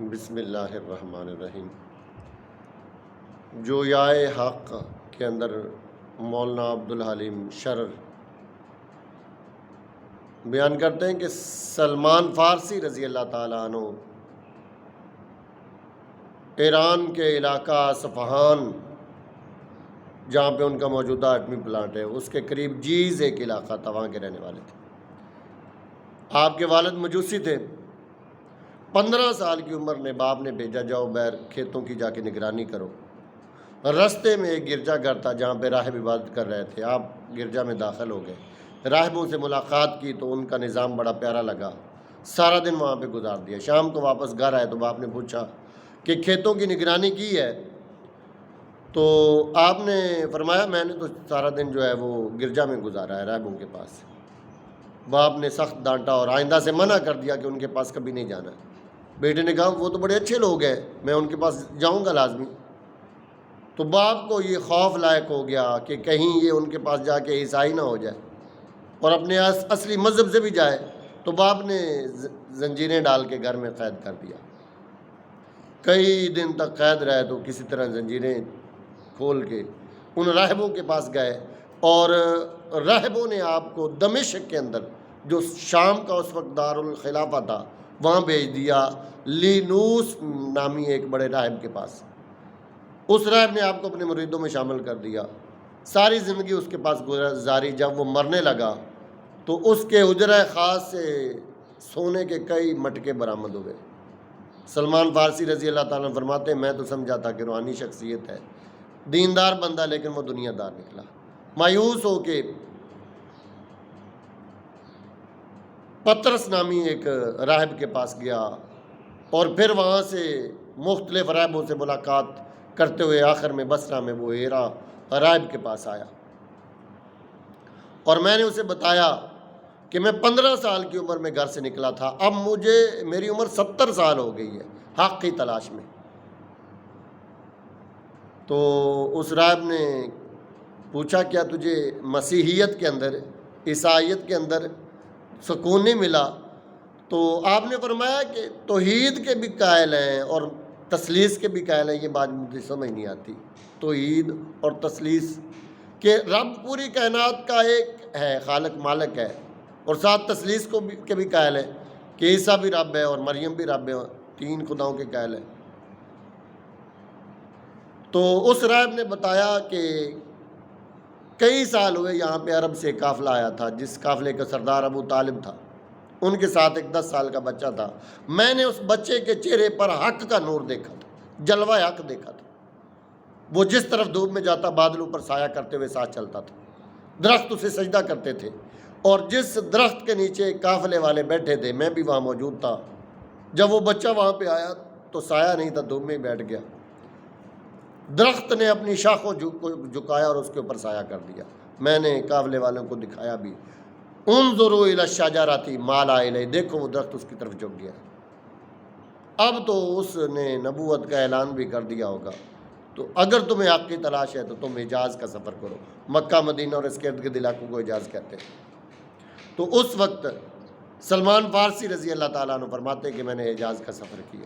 بسم اللہ الرحمن الرحیم۔ جویائے حق کے اندر مولانا عبدالحلیم شرر بیان کرتے ہیں کہ سلمان فارسی رضی اللہ تعالیٰ عنہ ایران کے علاقہ اصفہان جہاں پہ ان کا موجودہ ایٹمی پلانٹ ہے اس کے قریب جیز ایک علاقہ تھا، وہاں کے رہنے والے تھے۔ آپ کے والد مجوسی تھے۔ 15 سال کی عمر میں باپ نے بھیجا، جاؤ بیر کھیتوں کی جا کے نگرانی کرو۔ رستے میں ایک گرجا گھر تھا جہاں پہ راہب عبادت کر رہے تھے۔ آپ گرجا میں داخل ہو گئے، راہبوں سے ملاقات کی تو ان کا نظام بڑا پیارا لگا، سارا دن وہاں پہ گزار دیا۔ شام کو واپس گھر آئے تو باپ نے پوچھا کہ کھیتوں کی نگرانی کی ہے؟ تو آپ نے فرمایا میں نے تو سارا دن جو ہے وہ گرجا میں گزارا ہے راہبوں کے پاس۔ باپ نے سخت ڈانٹا اور آئندہ سے منع کر دیا کہ ان کے پاس کبھی نہیں جانا۔ بیٹے نے کہا وہ تو بڑے اچھے لوگ ہیں، میں ان کے پاس جاؤں گا لازمی۔ تو باپ کو یہ خوف لائق ہو گیا کہ کہیں یہ ان کے پاس جا کے عیسائی نہ ہو جائے اور اپنے اصلی مذہب سے بھی جائے، تو باپ نے زنجیریں ڈال کے گھر میں قید کر دیا۔ کئی دن تک قید رہے تو کسی طرح زنجیریں کھول کے ان راہبوں کے پاس گئے اور راہبوں نے آپ کو دمشق کے اندر جو شام کا اس وقت دارالخلافہ تھا وہاں بھیج دیا، لینوس نامی ایک بڑے راہب کے پاس۔ اس راہب نے آپ کو اپنے مریدوں میں شامل کر دیا، ساری زندگی اس کے پاس گزاری۔ جب وہ مرنے لگا تو اس کے حجرہ خاص سے سونے کے کئی مٹکے برآمد ہوئے۔ سلمان فارسی رضی اللہ تعالیٰ عنہ فرماتے ہیں میں تو سمجھا تھا کہ روحانی شخصیت ہے، دیندار بندہ، لیکن وہ دنیا دار نکلا۔ مایوس ہو کے پطرس نامی ایک راہب کے پاس گیا اور پھر وہاں سے مختلف راہبوں سے ملاقات کرتے ہوئے آخر میں بصرہ میں وہ ہیرا راہب کے پاس آیا اور میں نے اسے بتایا کہ میں 15 سال کی عمر میں گھر سے نکلا تھا، اب میری عمر 70 سال ہو گئی ہے حق کی تلاش میں۔ تو اس راہب نے پوچھا کیا تجھے مسیحیت کے اندر، عیسائیت کے اندر سکون نہیں ملا؟ تو آپ نے فرمایا کہ توحید کے بھی قائل ہیں اور تثلیث کے بھی قائل ہیں۔ یہ بات مجھے سمجھ نہیں آتی، توحید اور تثلیث کہ رب پوری کائنات کا ایک ہے، خالق مالک ہے، اور ساتھ تثلیث کے بھی قائل ہے کہ عیسیٰ بھی رب ہے اور مریم بھی رب ہے، 3 خداؤں کے قائل ہیں۔ تو اس راہب نے بتایا کہ کئی سال ہوئے یہاں پہ عرب سے قافلہ آیا تھا جس قافلے کا سردار ابو طالب تھا، ان کے ساتھ ایک 10 سال کا بچہ تھا۔ میں نے اس بچے کے چہرے پر حق کا نور دیکھا تھا، جلوہ حق دیکھا تھا۔ وہ جس طرف دھوپ میں جاتا بادلوں پر سایہ کرتے ہوئے ساتھ چلتا تھا، درخت اسے سجدہ کرتے تھے، اور جس درخت کے نیچے قافلے والے بیٹھے تھے میں بھی وہاں موجود تھا۔ جب وہ بچہ وہاں پہ آیا تو سایہ نہیں تھا، دھوپ میں ہی بیٹھ گیا۔ درخت نے اپنی شاخوں کو جھکایا اور اس کے اوپر سایہ کر دیا۔ میں نے قافلے والوں کو دکھایا بھی، انظروا الی الشجرۃ مالا الیہ، دیکھو وہ درخت اس کی طرف جھک گیا۔ اب تو اس نے نبوت کا اعلان بھی کر دیا ہوگا۔ تو اگر تمہیں حق کی تلاش ہے تو تم حجاز کا سفر کرو۔ مکہ مدینہ اور اس کے ارد گرد علاقوں کو حجاز کہتے ہیں۔ تو اس وقت سلمان فارسی رضی اللہ تعالیٰ عنہ فرماتے ہیں کہ میں نے حجاز کا سفر کیا۔